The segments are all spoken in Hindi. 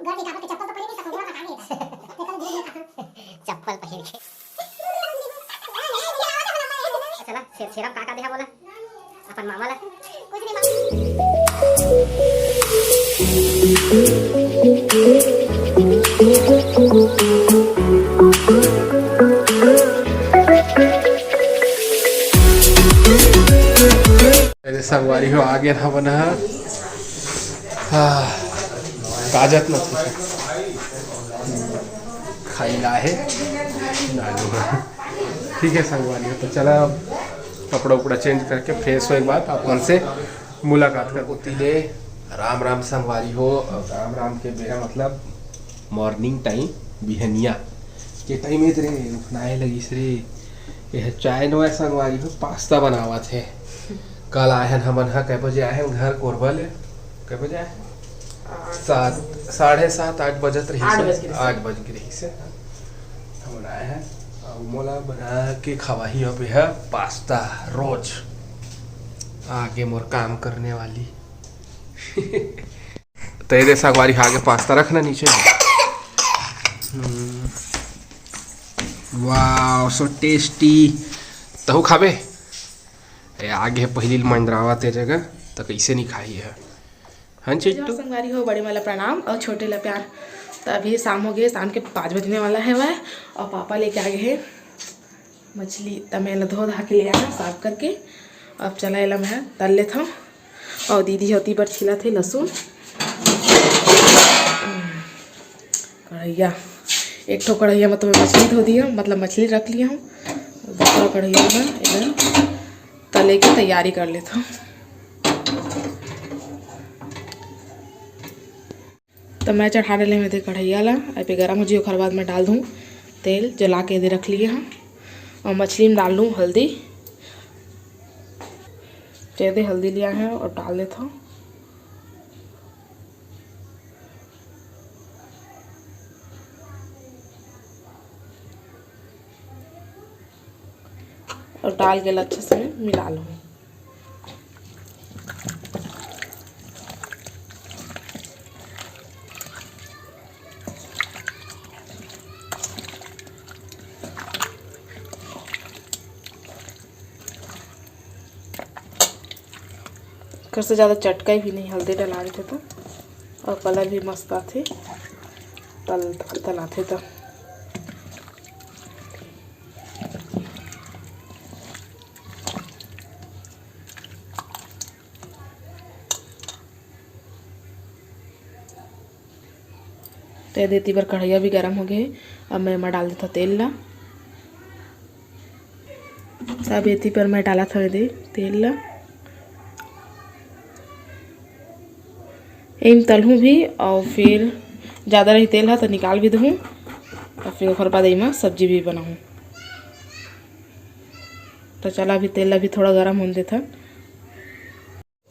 चप्पल पहन के चला सिरम काका देखा बोला अपन मामा ला कुछ नहीं संगवारी हो आगे ना बना काजत न खाइला है ठीक है संगवारी हो। तो चला कपड़ा उपड़ा चेंज करके फ्रेश हो एक बात आप मन से मुलाकात कर होती राम राम संगवारी हो। राम राम के बेरा मतलब मॉर्निंग टाइम बिहनिया के टाइम रे उठनाए लगी रे यह चाय नो संगवारी हो पास्ता बनावा थे। कल आए हैं हमन कै बजे आए हैं घर कोरबा ले कै बजे आए 7:30 8 बजत रही 8 बज के रही से हमन आए हैं और मोला बना के खवाही अब है पास्ता रोज आगे मोर काम करने वाली तो ये संगवारी आगे पास्ता रखना नीचे वाह सो टेस्टी तहु खाबे आगे पहली मंदरावा ते जगह तो कैसे नहीं खाई है। हाँ चिट्टू संगवारी हो बड़े वाला प्रणाम और छोटे ला प्यार। तो अभी शाम हो गए शाम के 5 बजने वाला है वह और पापा लेके आ गए हैं मछली। तो मैं धो धा के ले आया साफ करके अब चला एला मैं तल ले था और दीदी होती पर छिला थे लहसुन कढ़ैया एक ठो कढ़ैया में तो मैं मछली धो दिया मतलब मछली रख लिया हूँ दूसरा कढ़ैया में इधर तले की तैयारी कर लेता हूँ। तो मैं चढ़ा डाले में थे कढ़ैया ला पे गर्म हो जी ओखर बाद मैं डाल दूँ तेल जला के दे रख लिए हाँ और मछली में डाल दूँ हल्दी ज़्यादा हल्दी लिया है और डाल देता हूँ। और डाल के अच्छे से मिला लूँ। घर से ज़्यादा चटकाई भी नहीं हल्दी डला रहे थे तो और कलर भी मस्त आते तल आते तो तो देती पर कढ़ैया भी गर्म हो गए। अब मैं डाल देता तेल ला सब एती पर मैं डाला था दे तेल ला इन तलहूँ भी और फिर ज़्यादा रही तेल है तो निकाल भी दूँ और फिर ओखर बाद इमा सब्जी भी बनाऊँ। तो चला अभी तेल अभी थोड़ा गर्म होने देता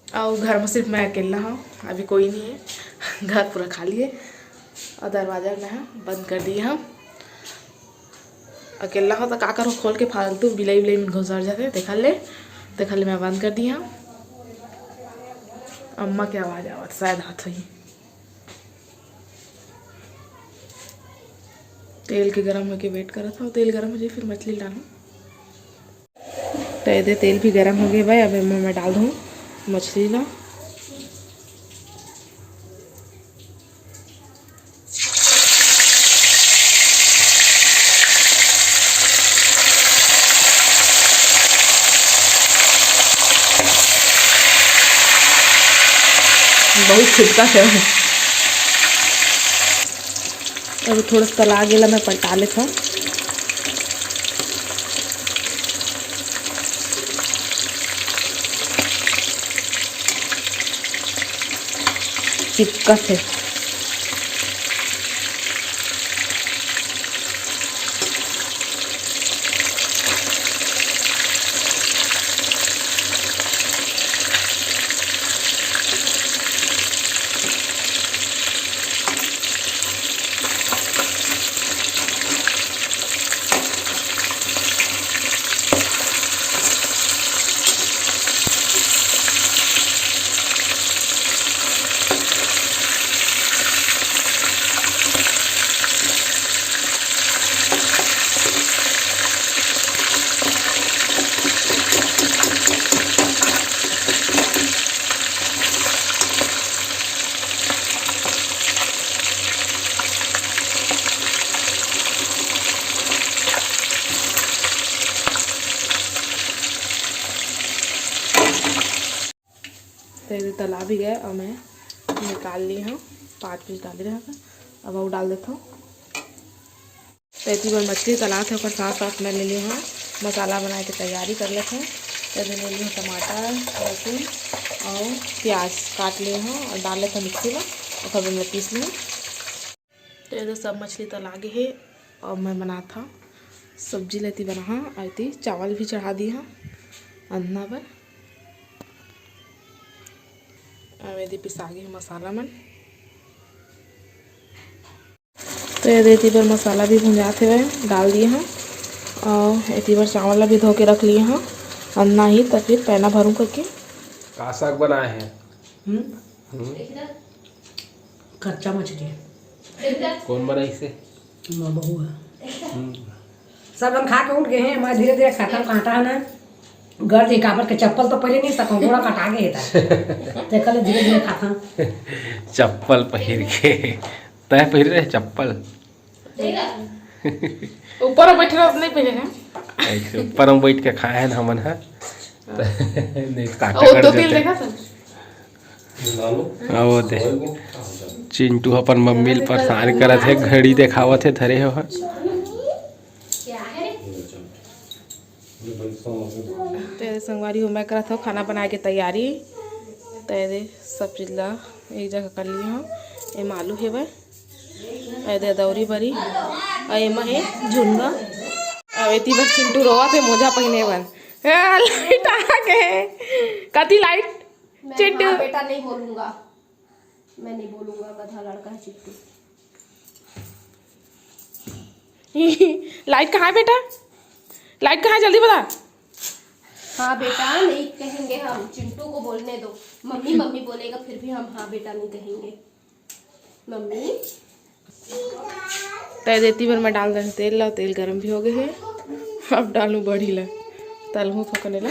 और घर में सिर्फ मैं अकेला हूँ अभी कोई नहीं है घर पूरा खाली है और दरवाज़ा मैं बंद कर दिया हम अकेला हो तो का करो खोल के फालतू बिलाई में घुस जाते देखा ले मैं बंद कर दिया। अम्मा की आवाज़ आवत शायद हाथ हुई तेल के गरम होके वेट करा था तेल गरम हो जाए फिर मछली डालूँ। तो ये तेल भी गरम हो गए भाई अब मैं डाल दूँ मछली ला बहुत छिटका है अब थोड़ा सा तला गया मैं पलटा लेता हूँ। चिपका है ये तला भी गया और मैं निकाल ली हूँ। 5 पीस डाल रहा था, अब वो डाल देता हूँ। तो इतनी बार मछली तला थे और साथ साथ मैं ले ली हूँ मसाला बना के तैयारी कर लेते हैं। तो ले ली हूँ टमाटर, लहसुन और प्याज काट लिए हूँ और डाल लेते हैं मिक्सी में और फिर मैं पीस लूँ। तो ये सब मछली तला गई है और मैं बना था सब्जी लेती बना आती, चावल भी चढ़ा दी हाँ अंधा पर। यदि पिसा गई मसाला मन, तो ये देती बार मसाला भी भुंजाते हुए डाल दिए हैं और इतनी बार चावल भी धो के रख लिए हैं अन्ना ही, तो फिर पैना भरूँ करके। का साग बनाए हैं? कच्चा मछली कौन बनाई से? बहू है। सब हम खा के उठ गए हैं। मैं धीरे धीरे खाता काटा है ना गर्द काबर के चप्पल तो पहले नहीं सकूँ, थोड़ा कटा गए था तो कल धीरे धीरे खाता। चप्पल पहिर के तय पहिर रहे चप्पल ऊपर बैठ रहा नहीं पहले ना ऐसे ऊपर में बैठ के खाए हैं हमन है नहीं काटा ओ कर तो तेल देते। देखा था वो दे चिंटू अपन मम्मी ले परेशान करत है, घड़ी देखावत है धरे हो। तो ये संगवारी हो मैं करा था खाना बनाए के तैयारी। तो ये सब चीज़ ला एक जगह कर ली हूँ। एम आलू है वह दे दौरी बरी और एम है झुनगा। अब इतनी बस चिंटू रोवा थे मोजा पहने बन लाइट आ गए कति लाइट चिंटू। हाँ बेटा नहीं बोलूंगा, मैं नहीं बोलूंगा, गधा लड़का है चिट्टू। लाइट कहाँ है बेटा, लाइट कहाँ है जल्दी बता। हाँ बेटा नहीं कहेंगे हम, चिंटू को बोलने दो। मम्मी मम्मी बोलेगा फिर भी हम हाँ बेटा नहीं कहेंगे। मम्मी तय देती बार मैं डाल दें तेल ला, तेल गर्म भी हो गए है। अब डालूँ बड़ी ला तलहूँ पकने ला।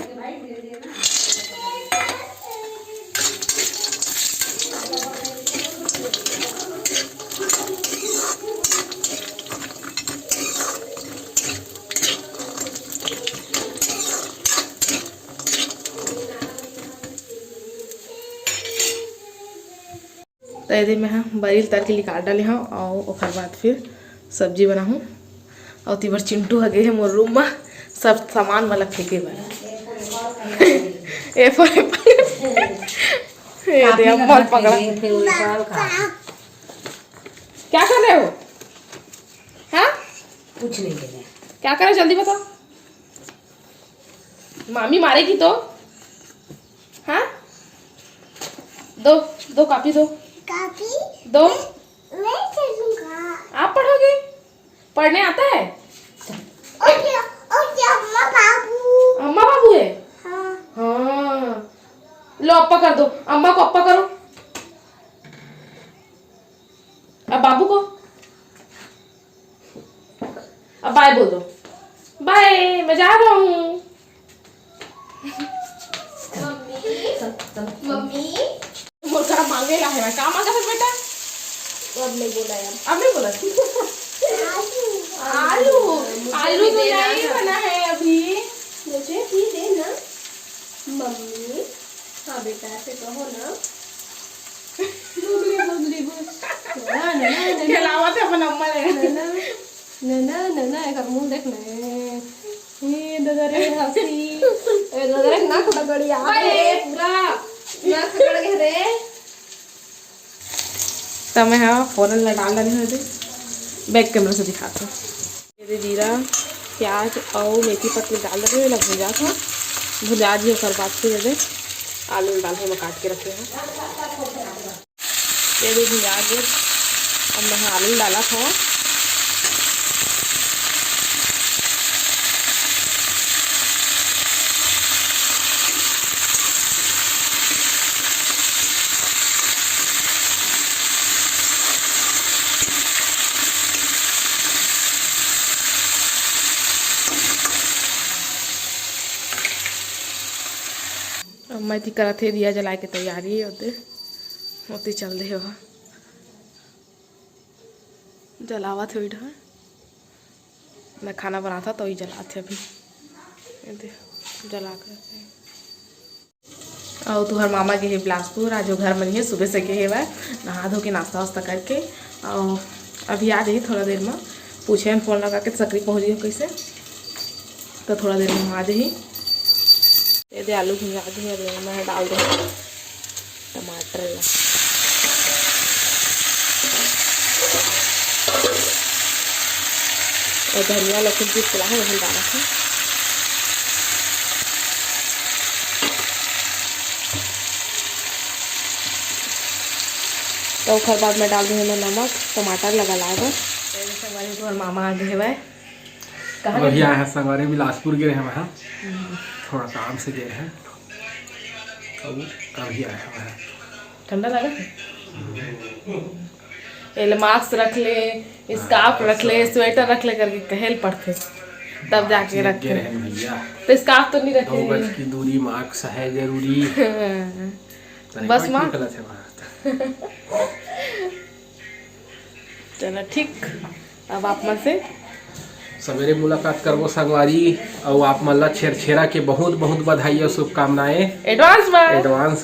तो यदि मैं बरील तर के निकाल डाली हूँ और ओकर बाद फिर सब्जी बनाऊँ। और ती बार चिंटू है गए है मोर रूम में सब सामान वाला फेंके बा ए पर ये दे अम्मा पकड़ा। क्या कर रहे हो? हाँ कुछ नहीं देने। क्या कर रहे हो जल्दी बताओ, मामी मारेगी तो। हाँ दो दो कापी दो दो। आप पढ़ोगे? पढ़ने आता है? अम्मा बाबू है? हाँ लो अप्पा कर दो, अम्मा को अप्पा करो, अब बाबू को अब बाय बोल दो। बाय मैं जा रहा हूँ। मम्मी मोटा मांगे ला है क्या मांगा फिर बेटा? अब नहीं बोला यार, अब नहीं बोला आलू आलू तो यही बना है अभी। मुझे भी दे ना मम्मी। हाँ बेटा ऐसे कहो ना। खिलावा थे अपन अम्मा ने। नैना नैना एक मुंह देख ले। ये दादा रे हंसी, ए दादा रे नाक लगड़ी आ रे पूरा नाक पकड़ के रे। तो मैं हाँ फोरन डाल रही हूँ, बैक कैमरा से दिखाता हूँ। ये जीरा प्याज और मेथी पत्ती डाल रही हूँ, भुजा था भुजा जी और बाद फिर ये आलू डाल के मैं काट के रखे हैं। ये भी भुजा के अब मैं आलू डाला था। मैं थी करा थे दिया जलाए के तैयारी होती चल रही हो जलावा थे उधर। मैं खाना बना था तो ही जला थे अभी जला कर। और तुहर मामा गए है बिलासपुर, आज जो घर में है सुबह से गए है, नहा धो के नाश्ता वास्ता करके। और अभी आ जाइए थोड़ा देर में, पूछे फोन लगा के सकरी पहुँच गई कैसे, तो थोड़ा देर में आ जाइए। ये दे आलू भुंजा दी, अब मैं डाल दूँ टमाटर और धनिया लहसुन पीस के है वही डाला था। तो उसके बाद में डाल दूँगी मैं नमक, टमाटर लगा लाएगा। संगवारी तो मामा आ गए हुए, कहाँ अभी आए हैं संगवारी, बिलासपुर गए हैं वहाँ, थोड़ा काम से गए हैं, अभी आए हैं। ठंडा लगा मास्क रख ले, स्कार्फ रख ले, स्वेटर रख ले करके कहल पड़ते, तब जाके रखे भैया। तो स्कार्फ तो नहीं रखे। 2 गज की दूरी मास्क है जरूरी। बस माँ चलो ठीक। अब आप मन से सवेरे मुलाकात करबो संगवारी, और आप मन ला छेरछेरा के बहुत बहुत बधाई और शुभकामनाएं एडवांस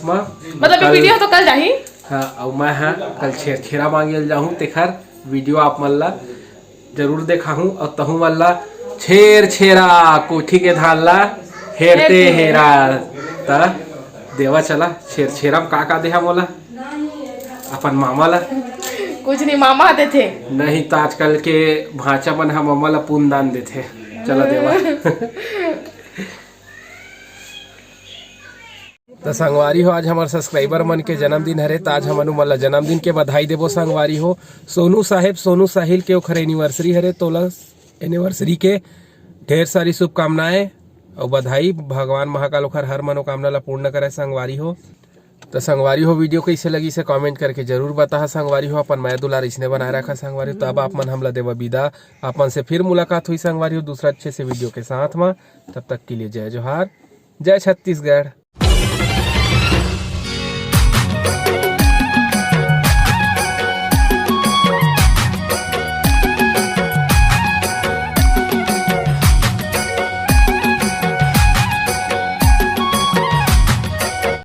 में। मतलब ये वीडियो तो कल जाही। हाँ, और मैं हाँ कल छेरछेरा मांगे जाऊँ, तेखर वीडियो आप मन ला जरूर देखा हूँ। और तहु मन ला छेरछेरा कोठी के धान ला हेरते हेरा त देवा चला छेरछेरा में का देहा मोला अपन मामा ला। कुछ नहीं, मामा आते थे नहीं तो आजकल के भाचा मन हम मामा ला पुण्य दान देते, चला देवा। तो संगवारी हो, आज हमारे सब्सक्राइबर मन के जन्मदिन हरे, तो आज हमन मन ला जन्मदिन के बधाई देबो संगवारी हो। सोनू साहेब सोनू साहिल के ओखर एनिवर्सरी हरे, तो एनिवर्सरी के ढेर सारी शुभकामनाएं और बधाई। भगवान महाकाल ओखर हर मनोकामना ला पूर्ण करे संगवारी हो। तो संगवारी हो, वीडियो कैसे लगी से कमेंट करके जरूर बता संगवारी हो। अपन मैं दुलार इसने बनाए रखा संगवारी हो। तो अब आप मन हमला देवा विदा, आप मन से फिर मुलाकात हुई संगवारी हो दूसरा अच्छे से वीडियो के साथ में। तब तक के लिए जय जोहार, जय छत्तीसगढ़।